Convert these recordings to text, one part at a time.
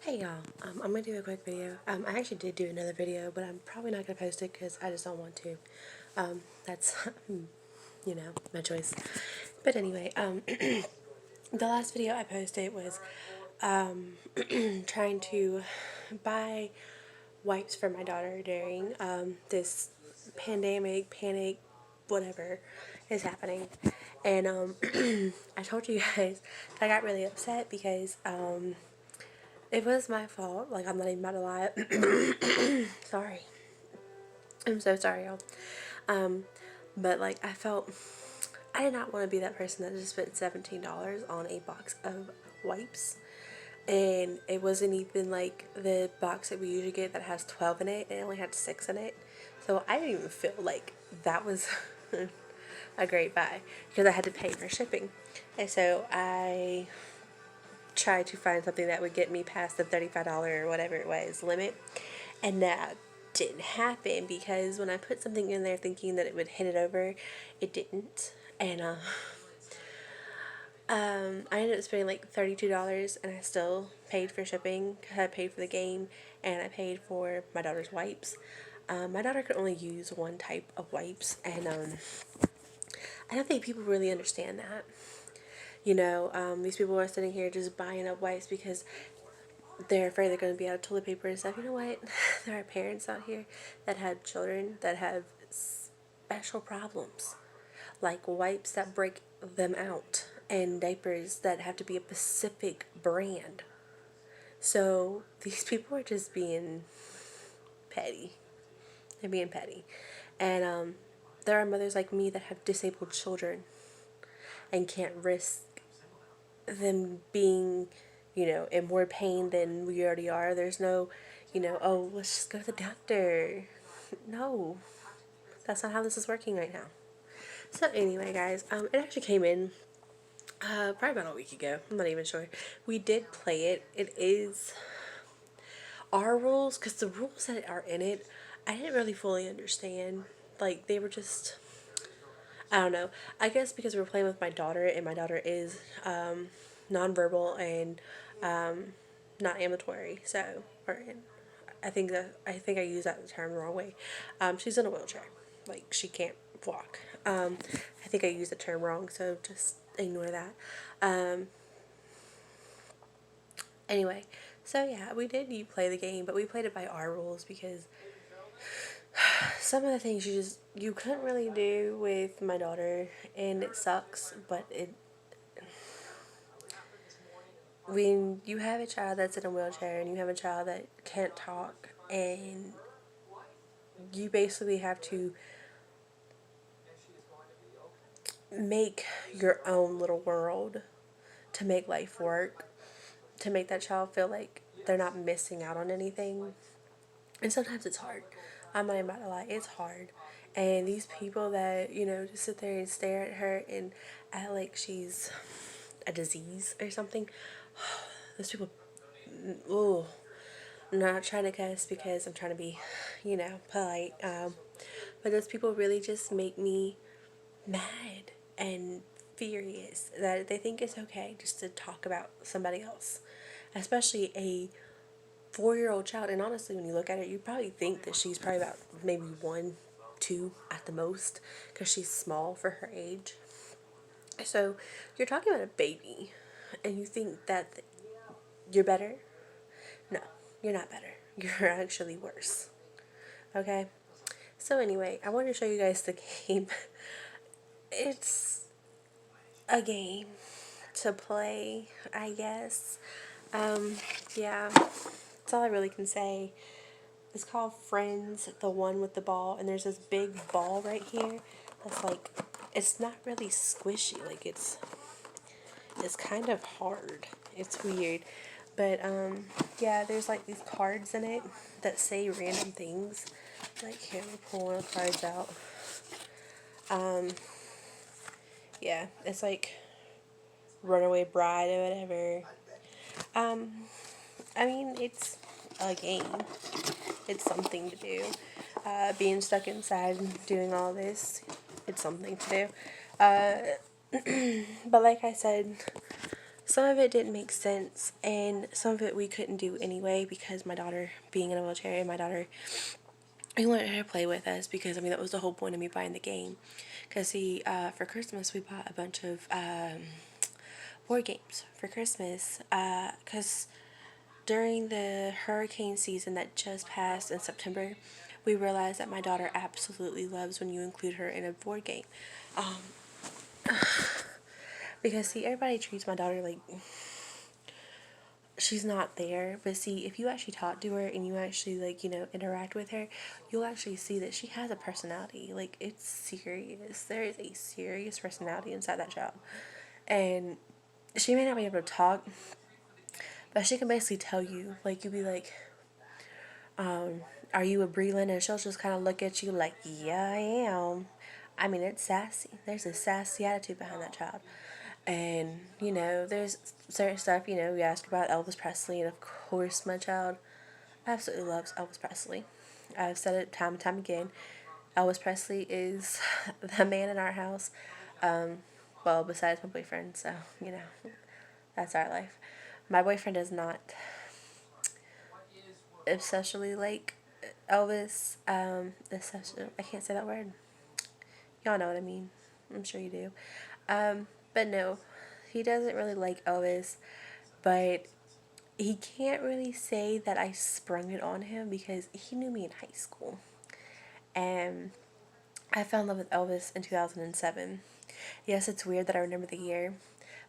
Hey y'all, I'm gonna do a quick video. I actually did do another video, but I'm probably not gonna post it because I just don't want to. That's, my choice. But anyway, the last video I posted was trying to buy wipes for my daughter during this pandemic, panic, whatever is happening. And I told you guys that I got really upset because it was my fault. Like, I'm not even about to lie. Sorry. I'm so sorry, y'all. But, like, I did not want to be that person that just spent $17 on a box of wipes. And it wasn't even, like, the box that we usually get that has 12 in it. It only had 6 in it. So, I didn't even feel like that was a great buy. Because I had to pay for shipping. And so, I try to find something that would get me past the $35 or whatever it was limit, and that didn't happen because when I put something in there thinking that it would hit it over, it didn't. And I ended up spending like $32, and I still paid for shipping. I paid for the game, and I paid for my daughter's wipes. My daughter could only use one type of wipes, and I don't think people really understand that. These people are sitting here just buying up wipes because they're afraid they're going to be out of toilet paper and stuff. You know what? There are parents out here that have children that have special problems, like wipes that break them out and diapers that have to be a specific brand. So these people are just being petty. They're being petty. And there are mothers like me that have disabled children and can't risk them being, in more pain than we already are. There's no, oh, let's just go to the doctor. No, that's not how this is working right now. So anyway, guys, it actually came in probably about a week ago. I'm not even sure. We did play it. It is our rules, because the rules that are in it, I didn't really fully understand. Like, they were just, I don't know. I guess because we were playing with my daughter, and my daughter is nonverbal and not ambulatory. So, or I think I use that term the wrong way. She's in a wheelchair, like she can't walk. I think I used the term wrong, so just ignore that. Anyway, so yeah, we did play the game, but we played it by our rules because some of the things you couldn't really do with my daughter, and it sucks, but when you have a child that's in a wheelchair and you have a child that can't talk, and you basically have to make your own little world to make life work, to make that child feel like they're not missing out on anything. And sometimes it's hard. I'm not even about to lie, it's hard. And these people that, just sit there and stare at her and act like she's a disease or something, those people, ooh, I'm not trying to cuss because I'm trying to be, polite. But those people really just make me mad and furious that they think it's okay just to talk about somebody else, especially a 4-year-old child. And honestly, when you look at it, you probably think that she's probably about maybe 1, 2 at the most, because she's small for her age. So you're talking about a baby, and you think that you're better. No, you're not better. You're actually worse. Okay? So anyway, I wanted to show you guys the game. It's a game to play, I guess. Yeah, that's all I really can say. It's called Friends, the one with the ball, and there's this big ball right here that's like, it's not really squishy, like it's kind of hard. It's weird. But yeah, there's like these cards in it that say random things. Like, here, let me pull one of the cards out. Yeah, it's like Runaway Bride or whatever. I mean, it's a game. It's something to do. Being stuck inside and doing all this, it's something to do. But like I said, some of it didn't make sense, and some of it we couldn't do anyway because my daughter being in a wheelchair, and my daughter, we wanted her to play with us because, I mean, that was the whole point of me buying the game. Because, see, for Christmas, we bought a bunch of board games for Christmas. Because during the hurricane season that just passed in September, we realized that my daughter absolutely loves when you include her in a board game. Um, because, see, everybody treats my daughter like she's not there, but see, if you actually talk to her and you actually, like, you know, interact with her, you'll actually see that she has a personality. Like, it's serious. There is a serious personality inside that child. And she may not be able to talk, but she can basically tell you. Like, you'll be like, are you a Breland? And she'll just kind of look at you like, yeah, I am. I mean, it's sassy. There's a sassy attitude behind that child. And, you know, there's certain stuff, you know, we ask about Elvis Presley, and of course my child absolutely loves Elvis Presley. I've said it time and time again. Elvis Presley is the man in our house. Well, besides my boyfriend, so, you know, that's our life. My boyfriend does not obsessively like Elvis. I can't say that word. Y'all know what I mean. I'm sure you do. But no, he doesn't really like Elvis, but he can't really say that I sprung it on him because he knew me in high school. And I fell in love with Elvis in 2007. Yes, it's weird that I remember the year,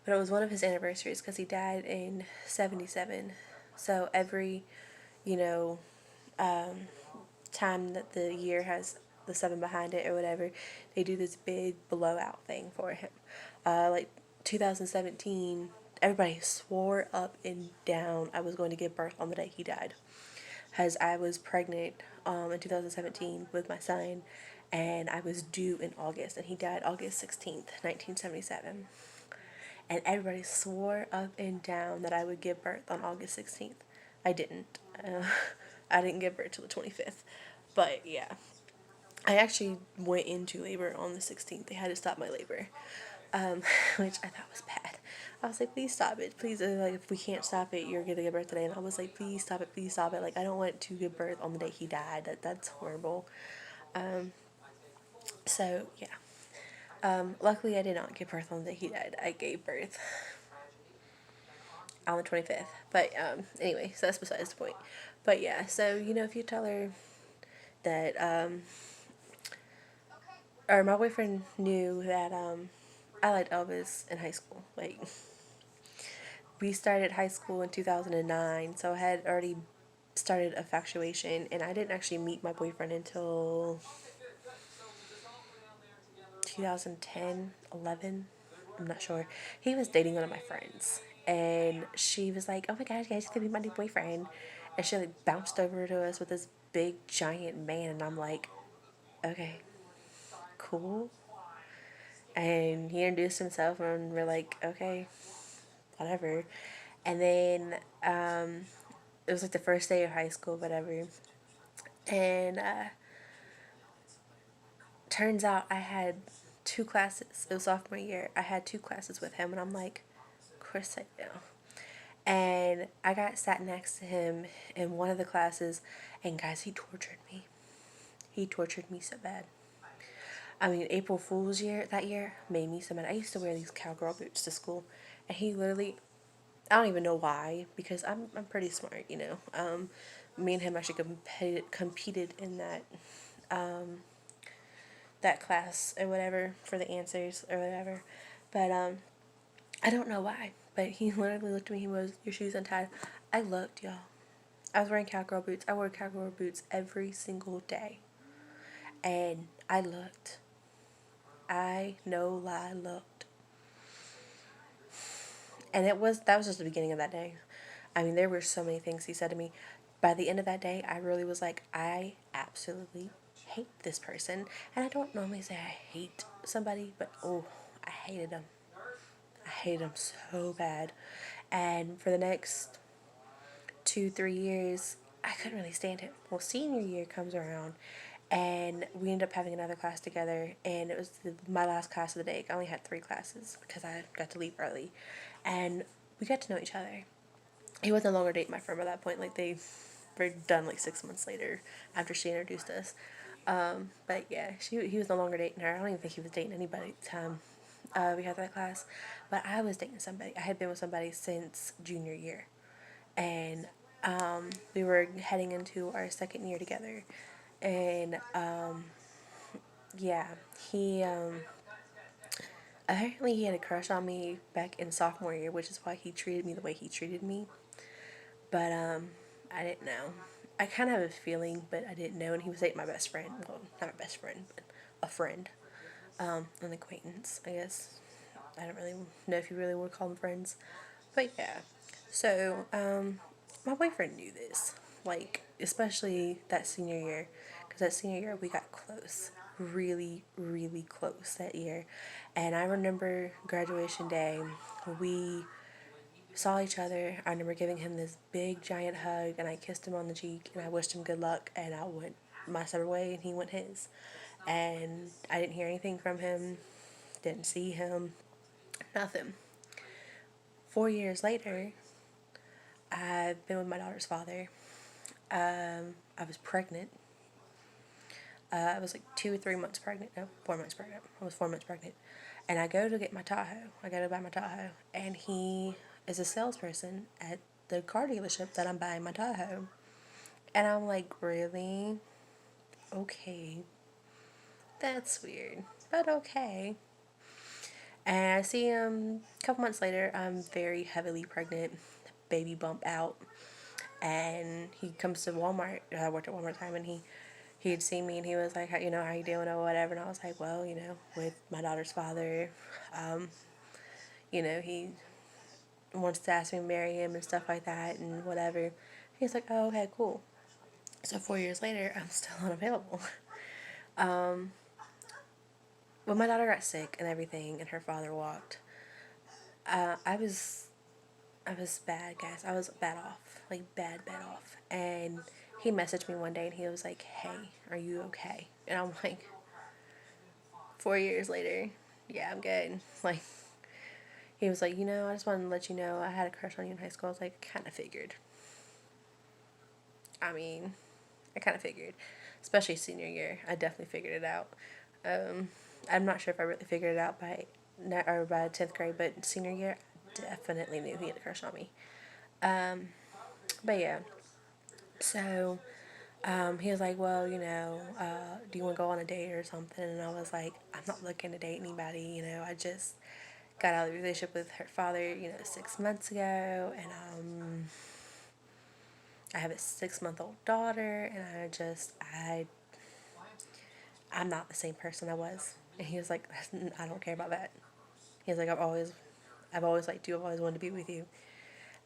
but it was one of his anniversaries because he died in 77. So every, you know, time that the year has the 7 behind it or whatever, they do this big blowout thing for him. Like 2017, everybody swore up and down I was going to give birth on the day he died. As I was pregnant in 2017 with my son, and I was due in August, and he died August 16th, 1977. And everybody swore up and down that I would give birth on August 16th. I didn't. I didn't give birth till the 25th. But yeah, I actually went into labor on the 16th. They had to stop my labor, which I thought was bad. I was like, please stop it. Please, like, if we can't stop it, you're going to give birth today. And I was like, please stop it. Please stop it. Like, I don't want to give birth on the day he died. That's horrible. So, yeah. Luckily, I did not give birth on the day he died. I gave birth on the 25th. But, anyway, so that's besides the point. But, yeah, so, you know, if you tell her that, or my boyfriend knew that, I liked Elvis in high school. Like, we started high school in 2009, so I had already started infatuation, and I didn't actually meet my boyfriend until 2010, 11. I'm not sure. He was dating one of my friends, and she was like, oh my gosh, guys, gonna be my new boyfriend. And she like bounced over to us with this big giant man, and I'm like, okay, cool. And he introduced himself, and we're like, okay, whatever. And then it was like the first day of high school, whatever. And turns out I had 2 classes. It was sophomore year. I had 2 classes with him, and I'm like, of course I do. And I got sat next to him in one of the classes, and guys, he tortured me. He tortured me so bad. I mean, April Fool's year, that year, made me so mad. I used to wear these cowgirl boots to school, and he literally, I don't even know why, because I'm pretty smart, you know. Me and him actually competed in that class or whatever for the answers or whatever. But I don't know why. But he literally looked at me. He was, your shoes untied. I looked, y'all. I was wearing cowgirl boots. I wore cowgirl boots every single day. And I looked. I no lie looked. And that was just the beginning of that day. I mean, there were so many things he said to me. By the end of that day, I really was like, I absolutely hate this person. And I don't normally say I hate somebody, but oh, I hated him. I hated him so bad. And for the next 2, 3 years, I couldn't really stand him. Well, senior year comes around, and we ended up having another class together, and it was my last class of the day. I only had 3 classes because I got to leave early. And we got to know each other. He was no longer dating my friend by that point. Like, they were done like 6 months later after she introduced us. But yeah, he was no longer dating her. I don't even think he was dating anybody at the time we had that class. But I was dating somebody. I had been with somebody since junior year. And we were heading into our second year together. And yeah, he apparently he had a crush on me back in sophomore year, which is why he treated me the way he treated me. But I didn't know. I kind of have a feeling, but I didn't know. And he was dating my best friend. Well, not my best friend, but a friend, an acquaintance, I guess. I don't really know if you really would call them friends, but yeah. So my boyfriend knew this, like especially that senior year, because that senior year we got close, really, really close that year. And I remember graduation day, we saw each other. I remember giving him this big giant hug, and I kissed him on the cheek, and I wished him good luck, and I went my separate way, and he went his. And I didn't hear anything from him, didn't see him, nothing. 4 years later, I've been with my daughter's father. I was pregnant. I was like 2 or 3 months pregnant. No, 4 months pregnant. I was 4 months pregnant. And I go to get my Tahoe. I go to buy my Tahoe. And he is a salesperson at the car dealership that I'm buying my Tahoe. And I'm like, really? Okay. That's weird. But okay. And I see him a couple months later. I'm very heavily pregnant. Baby bump out. And he comes to Walmart. I worked at Walmart time, and he had seen me, and he was like, you know, how you doing or whatever. And I was like, well, you know, with my daughter's father, you know, he wants to ask me to marry him and stuff like that and whatever. He's like, oh, okay, cool. So 4 years later, I'm still unavailable. When my daughter got sick and everything, and her father walked, I was bad, guys. I was bad off, like bad off. And he messaged me one day, and he was like, hey, are you okay? And I'm like, 4 years later, yeah, I'm good. Like, he was like, you know, I just wanted to let you know I had a crush on you in high school. I was like, kind of figured. I mean, I kind of figured. Especially senior year, I definitely figured it out. I'm not sure if I really figured it out by 10th grade, but senior year, I definitely knew he had a crush on me. But yeah, so he was like, well, you know, do you want to go on a date or something? And I was like, I'm not looking to date anybody, you know, I just got out of the relationship with her father, you know, 6 months ago, and I have a 6-month-old daughter, and I'm not the same person I was. And he was like, I don't care about that. He was like, I've always liked you, I've always wanted to be with you.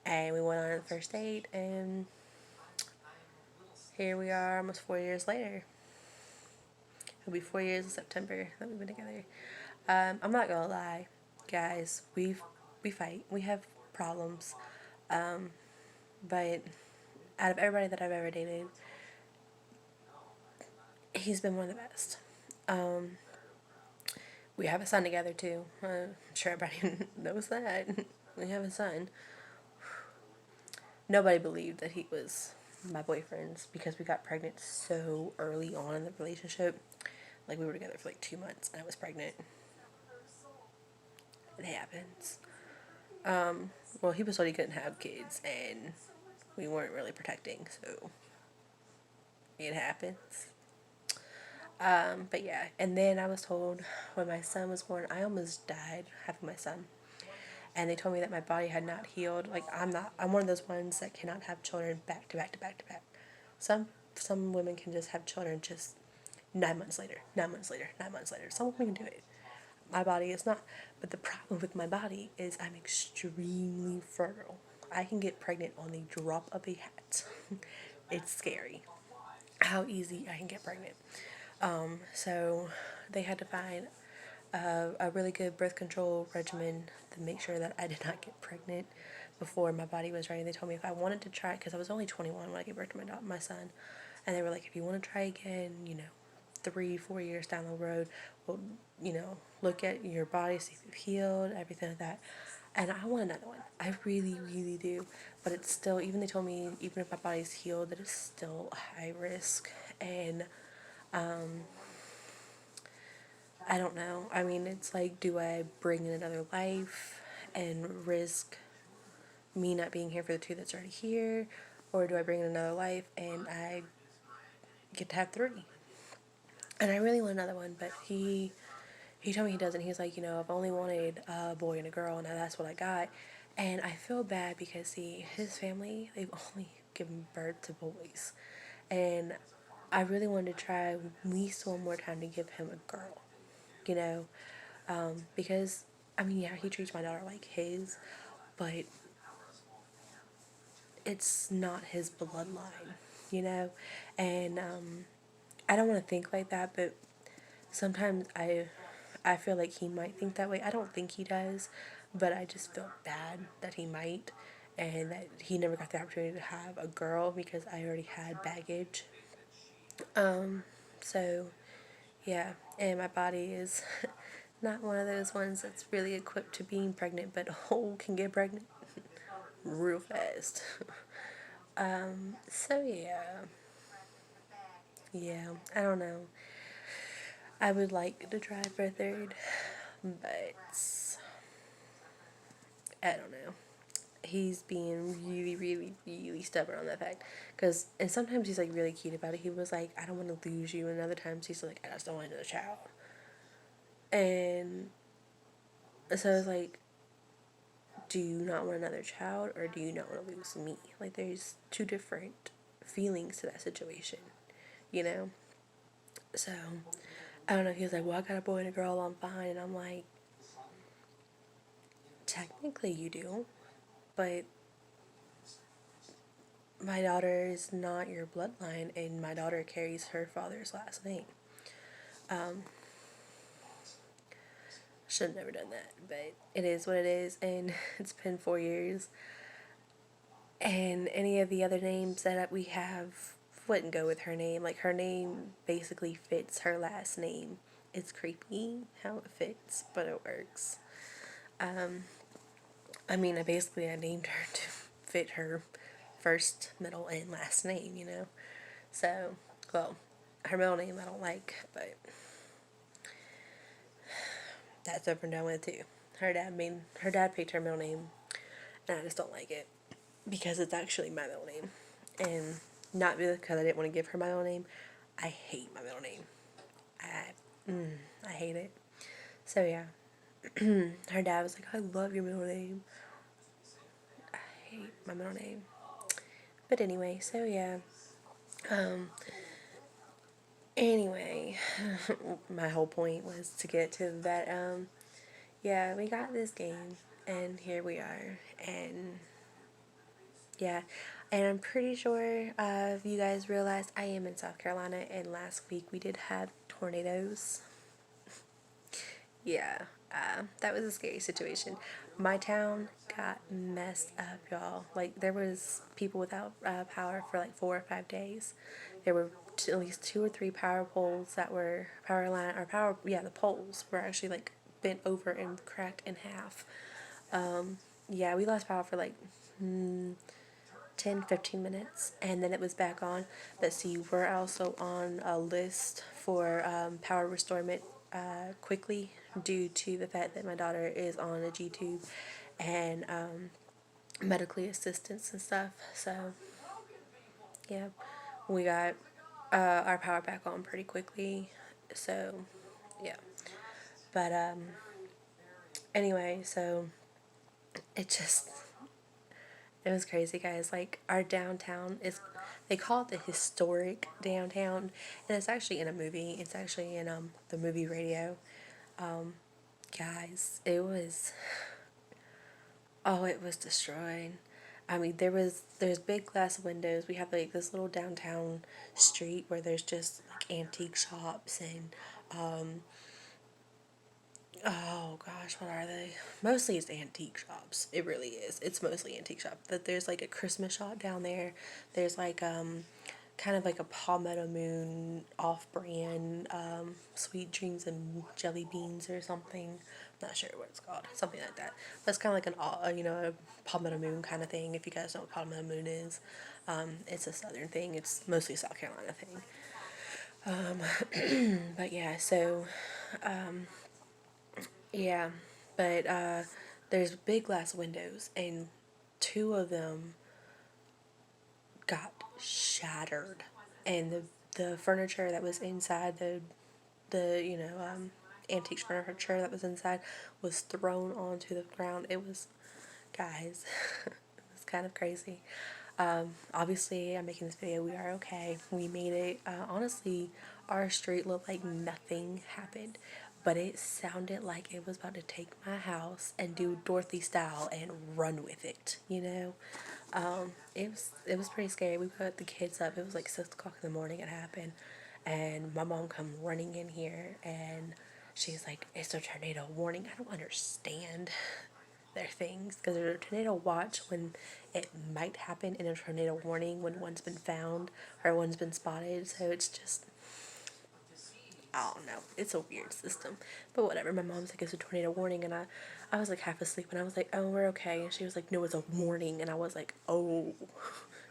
And we went on the first date, and here we are almost 4 years later. It'll be 4 years in September that we've been together. I'm not gonna lie, guys. We fight. We have problems. But out of everybody that I've ever dated, he's been one of the best. We have a son together too. I'm sure everybody knows that. We have a son. Nobody believed that he was my boyfriend's because we got pregnant so early on in the relationship. Like, we were together for like 2 months and I was pregnant. It happens. Well, he was told he couldn't have kids, and we weren't really protecting, so it happens. But yeah, and then I was told when my son was born, I almost died having my son. And they told me that my body had not healed. Like, I'm one of those ones that cannot have children back to back to back to back. Some women can just have children just 9 months later, 9 months later, 9 months later. Some women can do it. My body is not. But the problem with my body is I'm extremely fertile. I can get pregnant on the drop of a hat. It's scary how easy I can get pregnant. So they had to find a really good birth control regimen to make sure that I did not get pregnant before my body was ready. They told me if I wanted to try, because I was only 21 when I gave birth to my son, and they were like, if you want to try again, you know, 3-4 years down the road, we'll, you know, look at your body, see if you've healed, everything like that. And I want another one. I really, really do. But it's still, even they told me, even if my body's healed, that it's still high risk. And I don't know. I mean, it's like, do I bring in another life and risk me not being here for the two that's already here? Or do I bring in another life and I get to have three? And I really want another one, but he told me he doesn't. He's like, I've only wanted a boy and a girl, and that's what I got. And I feel bad because, see, his family, they've only given birth to boys. And I really wanted to try at least one more time to give him a girl, you know? Because, I mean, yeah, he treats my daughter like his, but it's not his bloodline, you know? And I don't want to think like that, but sometimes I feel like he might think that way. I don't think he does, but I just feel bad that he might, and that he never got the opportunity to have a girl because I already had baggage. So yeah, and my body is not one of those ones that's really equipped to being pregnant, but can get pregnant real fast. So yeah, I don't know. I would like to try for a third, but I don't know. He's being really, really, really stubborn on that fact. And sometimes he's like really cute about it. He was like, I don't want to lose you. And other times he's like, I just don't want another child. And so it's like, do you not want another child or do you not want to lose me? Like, there's two different feelings to that situation, you know? So, I don't know. He was like, well, I got a boy and a girl, I'm fine. And I'm like, technically you do, but my daughter is not your bloodline, and my daughter carries her father's last name. Should have never done that, but it is what it is, and it's been 4 years. And any of the other names that we have wouldn't go with her name. Like, her name basically fits her last name. It's creepy how it fits, but it works. I mean, I named her to fit her first, middle, and last name, you know? So, well, her middle name I don't like, but that's up and down with too. Her dad picked her middle name, and I just don't like it because it's actually my middle name, and not because I didn't want to give her my middle name. I hate my middle name. I hate it. So yeah, her dad was like, "I love your middle name." I hate my middle name. But anyway, so yeah. Anyway, my whole point was to get to that. Yeah, we got this game, and here we are, and yeah, and I'm pretty sure if you guys realized I am in South Carolina, and last week we did have tornadoes. Yeah, that was a scary situation. My town got messed up, y'all. Like, there was people without power for like 4 or 5 days. There were at least two or three power poles that were power line or power. Yeah, the poles were actually like bent over and cracked in half. Yeah, we lost power for like 10, 15 minutes, and then it was back on. But see, we're also on a list for power restorement quickly, due to the fact that my daughter is on a G-tube and medically assistance and stuff. So yeah, we got our power back on pretty quickly. So yeah, but anyway, so it just it was crazy, guys. Like, our downtown is, they call it the historic downtown, and it's actually in a movie. It's actually in the movie Radio. Guys, it was destroyed. I mean, there's big glass windows. We have like this little downtown street where there's just like antique shops and oh gosh, what are they? Mostly it's antique shops. It really is. It's mostly antique shop. But there's like a Christmas shop down there. There's like kind of like a Palmetto Moon off-brand, Sweet Dreams and Jelly Beans or something. Not sure what it's called, something like that. But it's kind of like a Palmetto Moon kind of thing. If you guys know what Palmetto Moon is, it's a southern thing. It's mostly a South Carolina thing. But yeah, so yeah, but there's big glass windows, and two of them got shattered, and the furniture that was inside the antique furniture that was inside was thrown onto the ground. It was, guys, it was kind of crazy. Obviously, I'm making this video. We are okay. We made it. Honestly, our street looked like nothing happened, but it sounded like it was about to take my house and do Dorothy style and run with it. It was pretty scary. We put the kids up. It was like 6 o'clock in the morning. It happened, and my mom come running in here, and she's like, "It's a tornado warning." I don't understand their things, because there's a tornado watch when it might happen, and a tornado warning when one's been found or one's been spotted. So it's just, I don't know. It's a weird system, but whatever. My mom's like, "It's a tornado warning," and I was like half asleep, and I was like, "Oh, we're okay." And she was like, "No, it's a warning," and I was like, "Oh."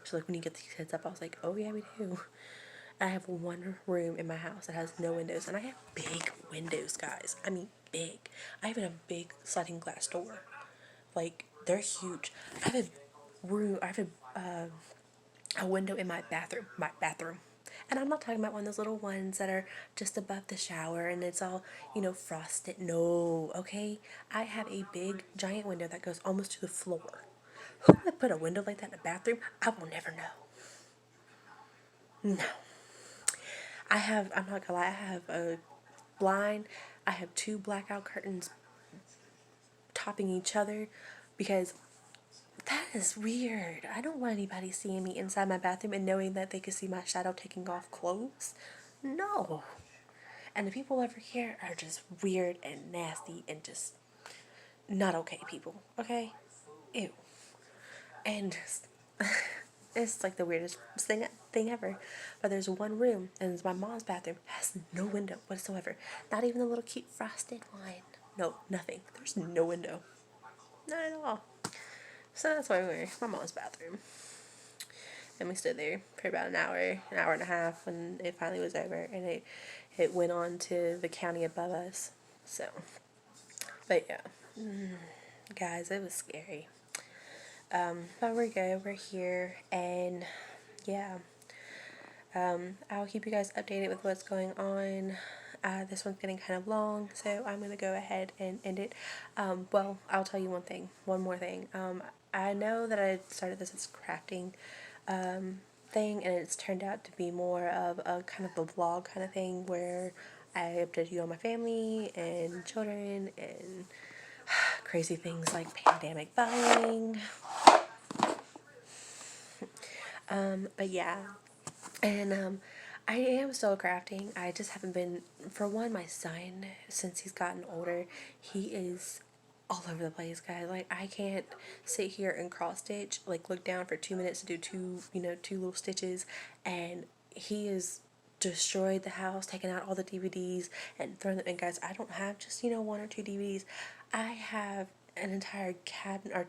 She's like, "When you get these kids up," I was like, "Oh yeah, we do." I have one room in my house that has no windows, and I have big windows, guys. I mean, big. I have a big sliding glass door. Like, they're huge. I have a window in my bathroom. And I'm not talking about one of those little ones that are just above the shower and it's all, frosted. No, okay? I have a big, giant window that goes almost to the floor. Who would put a window like that in a bathroom? I will never know. No. I'm not gonna lie, I have a blind. I have two blackout curtains topping each other because that is weird. I don't want anybody seeing me inside my bathroom and knowing that they could see my shadow taking off clothes. No. And the people over here are just weird and nasty and just not okay people. Okay? Ew. And it's like the weirdest thing ever. But there's one room, and it's my mom's bathroom. Has no window whatsoever. Not even a little cute frosted one. No, nothing. There's no window. Not at all. So that's why we were in my mom's bathroom. And we stood there for about an hour and a half, when it finally was over, and it went on to the county above us. So, but yeah, guys, it was scary. But we're good. We're here, and yeah, I'll keep you guys updated with what's going on. This one's getting kind of long, so I'm gonna go ahead and end it. Well, I'll tell you one more thing. I know that I started this as crafting thing, and it's turned out to be more of a kind of a vlog kind of thing where I update you on my family and children and crazy things like pandemic buying. But yeah, and I am still crafting. I just haven't been, for one, my son, since he's gotten older, he is all over the place, guys. Like, I can't sit here and cross stitch, like look down for 2 minutes to do two little stitches, and he is destroyed the house, taking out all the DVDs and throwing them in. Guys, I don't have just one or two DVDs. I have an entire cabinet, or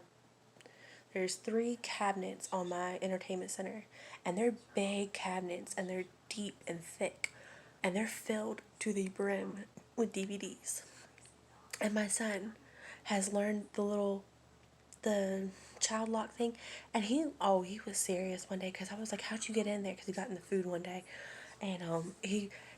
there's 3 cabinets on my entertainment center, and they're big cabinets, and they're deep and thick, and they're filled to the brim with DVDs. And my son has learned the child lock thing, and he was serious one day, because I was like, "How'd you get in there?" Because he got in the food one day, and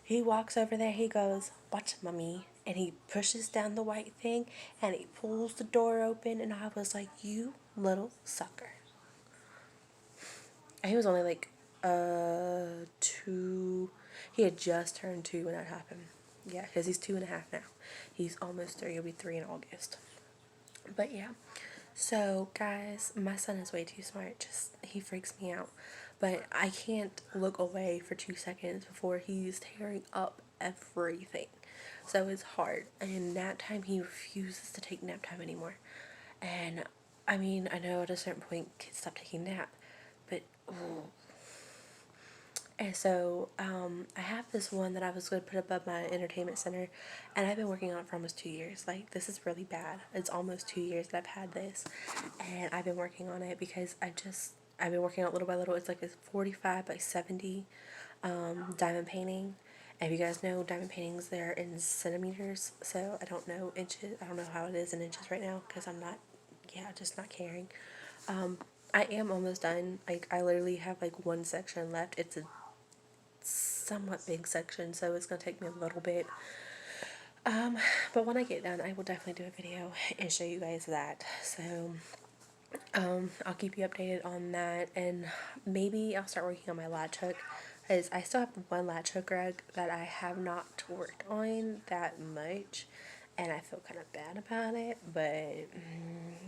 he walks over there, he goes, "Watch mommy," and he pushes down the white thing, and he pulls the door open, and I was like, "You little sucker." And he was only like 2. He had just turned 2 when that happened. Yeah, because he's 2.5 now. He's almost 3. He'll be 3 in August. But yeah. So, guys, my son is way too smart. Just, he freaks me out. But I can't look away for 2 seconds before he's tearing up everything. So it's hard. And nap time, he refuses to take nap time anymore. And, I mean, I know at a certain point kids stop taking nap. But, ooh, And so I have this one that I was going to put above my entertainment center, and I've been working on it for almost 2 years. Like, this is really bad. It's almost 2 years that I've had this, and I've been working on it because I've been working on it little by little. It's like a 45 by 70 diamond painting. And if you guys know, diamond paintings, they're in centimeters, so I don't know inches. I don't know how it is in inches right now because I'm not, yeah, just not caring. I am almost done. Like, I literally have like one section left. It's a somewhat big section, so it's gonna take me a little bit. But when I get done, I will definitely do a video and show you guys that. So I'll keep you updated on that, and maybe I'll start working on my latch hook, because I still have one latch hook rug that I have not worked on that much, and I feel kind of bad about it, but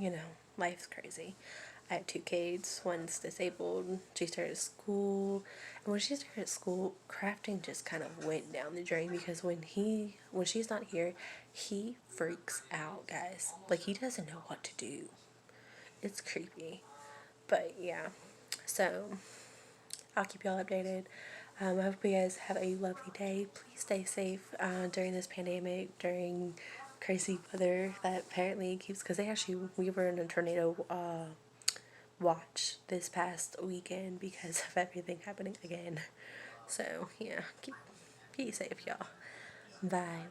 you know, life's crazy. I have two kids, one's disabled, she started school, and when she started school, crafting just kind of went down the drain, because when she's not here, he freaks out, guys. Like, he doesn't know what to do. It's creepy. But yeah, so I'll keep y'all updated. I hope you guys have a lovely day. Please stay safe during this pandemic, during crazy weather that apparently keeps, because we were in a tornado watch this past weekend because of everything happening again. So yeah, keep safe, y'all. Bye.